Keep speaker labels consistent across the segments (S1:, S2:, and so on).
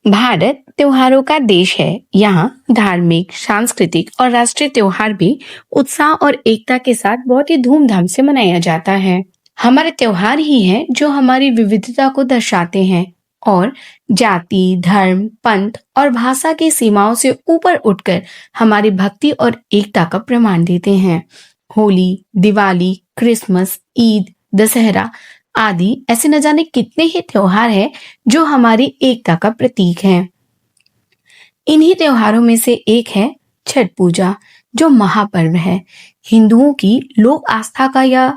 S1: भारत त्योहारों का देश है। यहाँ धार्मिक, सांस्कृतिक और राष्ट्रीय त्योहार भी उत्साह और एकता के साथ बहुत ही धूमधाम से मनाया जाता है। हमारे त्योहार ही हैं जो हमारी विविधता को दर्शाते हैं और जाति, धर्म, पंथ और भाषा की सीमाओं से ऊपर उठकर हमारी भक्ति और एकता का प्रमाण देते हैं। होली, दिवाली, क्रिसमस, ईद, दशहरा आदि ऐसे न जाने कितने ही त्योहार हैं जो हमारी एकता का प्रतीक हैं। इन्हीं त्योहारों में से एक है छठ पूजा, जो महापर्व है। हिंदुओं की लोक आस्था का यह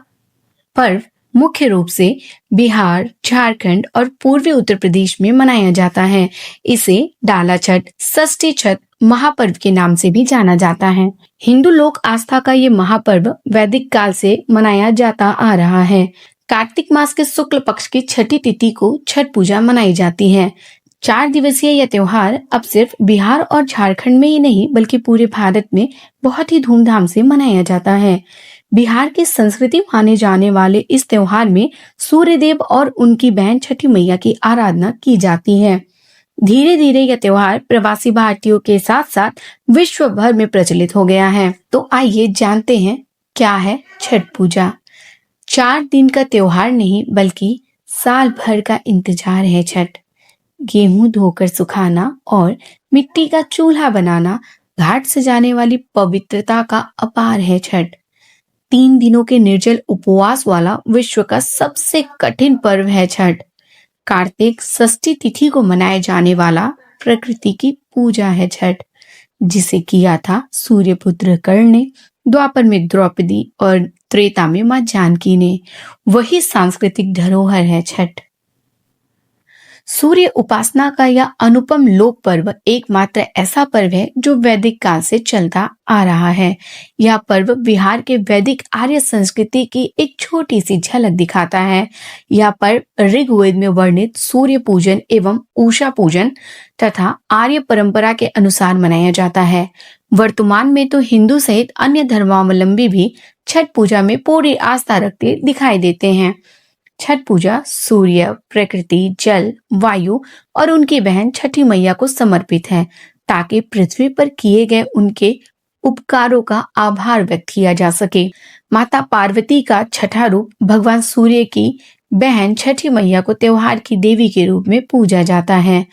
S1: पर्व मुख्य रूप से बिहार, झारखंड और पूर्वी उत्तर प्रदेश में मनाया जाता है। इसे डाला छठ, षष्ठी छठ, महापर्व के नाम से भी जाना जाता है। हिंदू लोक आस्था का ये महापर्व वैदिक काल से मनाया जाता आ रहा है। कार्तिक मास के शुक्ल पक्ष की छठी तिथि को छठ पूजा मनाई जाती है। 4 दिवसीय यह त्योहार अब सिर्फ बिहार और झारखंड में ही नहीं बल्कि पूरे भारत में बहुत ही धूमधाम से मनाया जाता है। बिहार की संस्कृति माने जाने वाले इस त्योहार में सूर्य देव और उनकी बहन छठी मैया की आराधना की जाती है। धीरे धीरे यह त्योहार प्रवासी भारतीयों के साथ साथ विश्व भर में प्रचलित हो गया है। तो आइए जानते हैं क्या है छठ पूजा। 4 दिन का त्योहार नहीं बल्कि साल भर का इंतजार है छठ। गेहूं धोकर सुखाना और मिट्टी का चूल्हा बनाना, घाट सजाने वाली पवित्रता का अपार है छठ। 3 दिनों के निर्जल उपवास वाला विश्व का सबसे कठिन पर्व है छठ। कार्तिक षष्ठी तिथि को मनाए जाने वाला प्रकृति की पूजा है छठ, जिसे किया था सूर्यपुत्र कर्ण ने, द्वापर में द्रौपदी और त्रेता में मां जानकी ने। वही सांस्कृतिक धरोहर है छठ। सूर्य उपासना का यह अनुपम लोक पर्व एकमात्र ऐसा पर्व है जो वैदिक काल से चलता आ रहा है। यह पर्व बिहार के वैदिक आर्य संस्कृति की एक छोटी सी झलक दिखाता है। यह पर्व ऋग्वेद में वर्णित सूर्य पूजन एवं उषा पूजन तथा आर्य परंपरा के अनुसार मनाया जाता है। वर्तमान में तो हिंदू सहित अन्य धर्मावलंबी भी छठ पूजा में पूरी आस्था रखते दिखाई देते हैं। छठ पूजा सूर्य, प्रकृति, जल, वायु और उनकी बहन छठी मैया को समर्पित है, ताकि पृथ्वी पर किए गए उनके उपकारों का आभार व्यक्त किया जा सके। माता पार्वती का छठा रूप भगवान सूर्य की बहन छठी मैया को त्योहार की देवी के रूप में पूजा जाता है।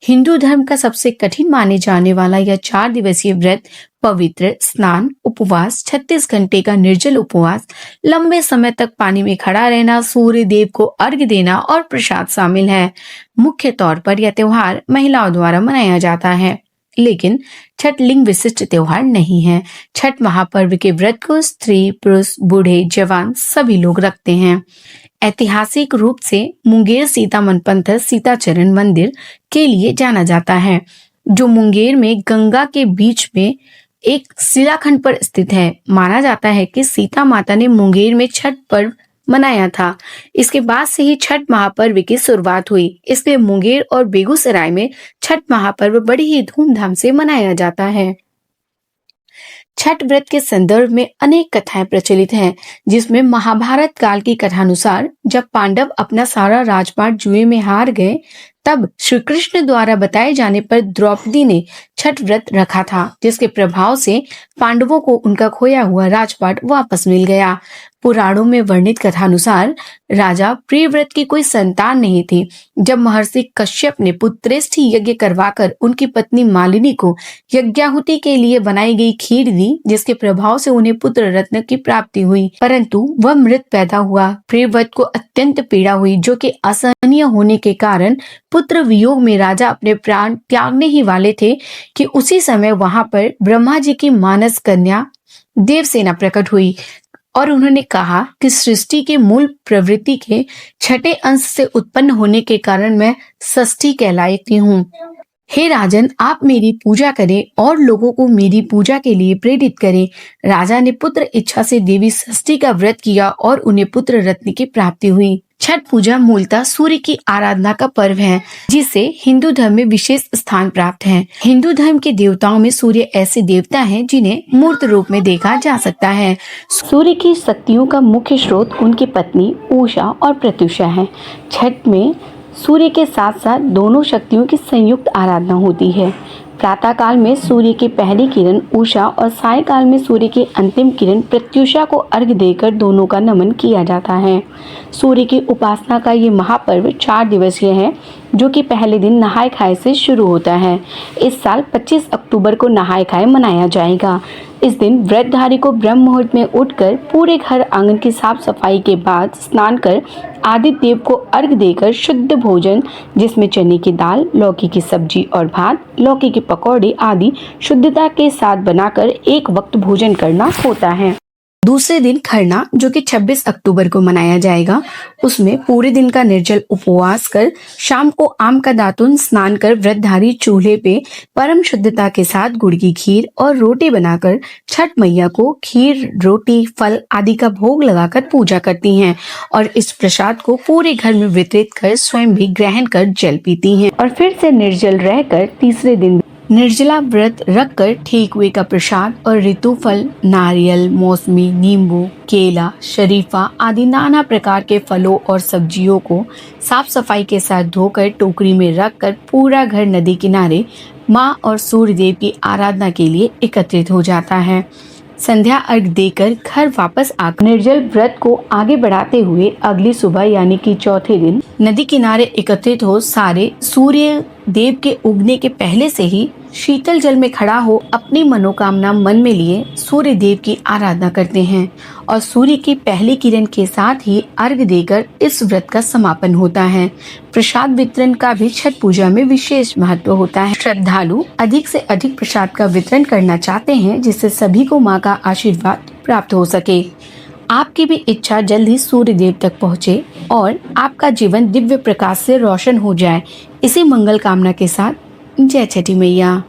S1: हिंदू धर्म का सबसे कठिन माने जाने वाला यह 4 दिवसीय व्रत पवित्र स्नान, उपवास, 36 घंटे का निर्जल उपवास, लंबे समय तक पानी में खड़ा रहना, सूर्य देव को अर्घ्य देना और प्रसाद शामिल है। मुख्य तौर पर यह त्योहार महिलाओं द्वारा मनाया जाता है, लेकिन छठ लिंग विशिष्ट त्योहार नहीं है। छठ महापर्व के व्रत को स्त्री, पुरुष, बूढ़े, जवान सभी लोग रखते हैं। ऐतिहासिक रूप से मुंगेर सीता मनपंथ सीताचरण मंदिर के लिए जाना जाता है, जो मुंगेर में गंगा के बीच में एक शिलाखंड पर स्थित है। माना जाता है कि सीता माता ने मुंगेर में छठ पर्व मनाया था। इसके बाद से ही छठ महापर्व की शुरुआत हुई। इसलिए मुंगेर और बेगूसराय में छठ महापर्व बड़ी ही धूमधाम से मनाया जाता है। छठ व्रत के संदर्भ में अनेक कथाएं प्रचलित हैं, जिसमें महाभारत काल की कथानुसार जब पांडव अपना सारा राजपाट जुए में हार गए, तब श्री कृष्ण द्वारा बताए जाने पर द्रौपदी ने छठ व्रत रखा था, जिसके प्रभाव से पांडवों को उनका खोया हुआ राजपाट वापस मिल गया। पुराणों में वर्णित कथानुसार राजा प्रियव्रत की कोई संतान नहीं थी। जब महर्षि कश्यप ने पुत्रेष्ठी यज्ञ करवाकर उनकी पत्नी मालिनी को यज्ञाहुति के लिए बनाई गई खीर दी, जिसके प्रभाव से उन्हें पुत्र रत्न की प्राप्ति हुई, परंतु वह मृत पैदा हुआ। प्रियव्रत को अत्यंत पीड़ा हुई, जो कि असहनीय होने के कारण पुत्र वियोग में राजा अपने प्राण त्यागने ही वाले थे कि उसी समय वहां पर ब्रह्मा जी की मानस कन्या देवसेना प्रकट हुई और उन्होंने कहा कि सृष्टि के मूल प्रवृत्ति के छठे अंश से उत्पन्न होने के कारण मैं षष्ठी कहलाती हूँ। हे राजन, आप मेरी पूजा करें और लोगों को मेरी पूजा के लिए प्रेरित करें। राजा ने पुत्र इच्छा से देवी षष्ठी का व्रत किया और उन्हें पुत्र रत्न की प्राप्ति हुई। छठ पूजा मूलतः सूर्य की आराधना का पर्व है, जिसे हिंदू धर्म में विशेष स्थान प्राप्त है। हिंदू धर्म के देवताओं में सूर्य ऐसे देवता हैं जिन्हें मूर्त रूप में देखा जा सकता है। सूर्य की शक्तियों का मुख्य स्रोत उनकी पत्नी उषा और प्रत्युषा है। छठ में सूर्य के साथ साथ दोनों शक्तियों की संयुक्त आराधना होती है। प्रातः काल में सूर्य की पहली किरण उषा और सायंकाल में सूर्य की अंतिम किरण प्रत्युषा को अर्घ्य देकर दोनों का नमन किया जाता है। सूर्य की उपासना का ये महापर्व 4 दिवसीय है, जो कि पहले दिन नहाय खाए से शुरू होता है। इस साल 25 अक्टूबर को नहाय खाए मनाया जाएगा। इस दिन व्रतधारी को ब्रह्म मुहूर्त में उठकर पूरे घर आंगन की साफ सफाई के बाद स्नान कर आदित्य देव को अर्घ्य देकर शुद्ध भोजन, जिसमें चने की दाल, लौकी की सब्जी और भात, लौकी के पकौड़े आदि शुद्धता के साथ बनाकर एक वक्त भोजन करना होता है। दूसरे दिन खरना, जो कि 26 अक्टूबर को मनाया जाएगा, उसमें पूरे दिन का निर्जल उपवास कर शाम को आम का दातुन स्नान कर व्रतधारी चूल्हे पे परम शुद्धता के साथ गुड़ की खीर और रोटी बनाकर छठ मैया को खीर, रोटी, फल आदि का भोग लगाकर पूजा करती हैं और इस प्रसाद को पूरे घर में वितरित कर स्वयं भी ग्रहण कर जल पीती हैं और फिर से निर्जल रहकर तीसरे दिन निर्जला व्रत रखकर ठेकुए का प्रसाद और ऋतु फल, नारियल, मौसमी, नींबू, केला, शरीफा आदि नाना प्रकार के फलों और सब्जियों को साफ सफाई के साथ धोकर टोकरी में रखकर पूरा घर नदी किनारे माँ और सूर्य देव की आराधना के लिए एकत्रित हो जाता है। संध्या अर्घ देकर घर वापस आकर निर्जल व्रत को आगे बढ़ाते हुए अगली सुबह यानी कि चौथे दिन नदी किनारे एकत्रित हो सारे सूर्य देव के उगने के पहले से ही शीतल जल में खड़ा हो अपनी मनोकामना मन में लिए सूर्य देव की आराधना करते हैं और सूर्य की पहली किरण के साथ ही अर्घ्य देकर इस व्रत का समापन होता है। प्रसाद वितरण का भी छठ पूजा में विशेष महत्व होता है। श्रद्धालु अधिक से अधिक प्रसाद का वितरण करना चाहते हैं, जिससे सभी को माँ का आशीर्वाद प्राप्त हो सके। आपकी भी इच्छा जल्द ही सूर्य देव तक पहुँचे और आपका जीवन दिव्य प्रकाश से रोशन हो जाए। इसी मंगल कामना के साथ जय छठी मैया।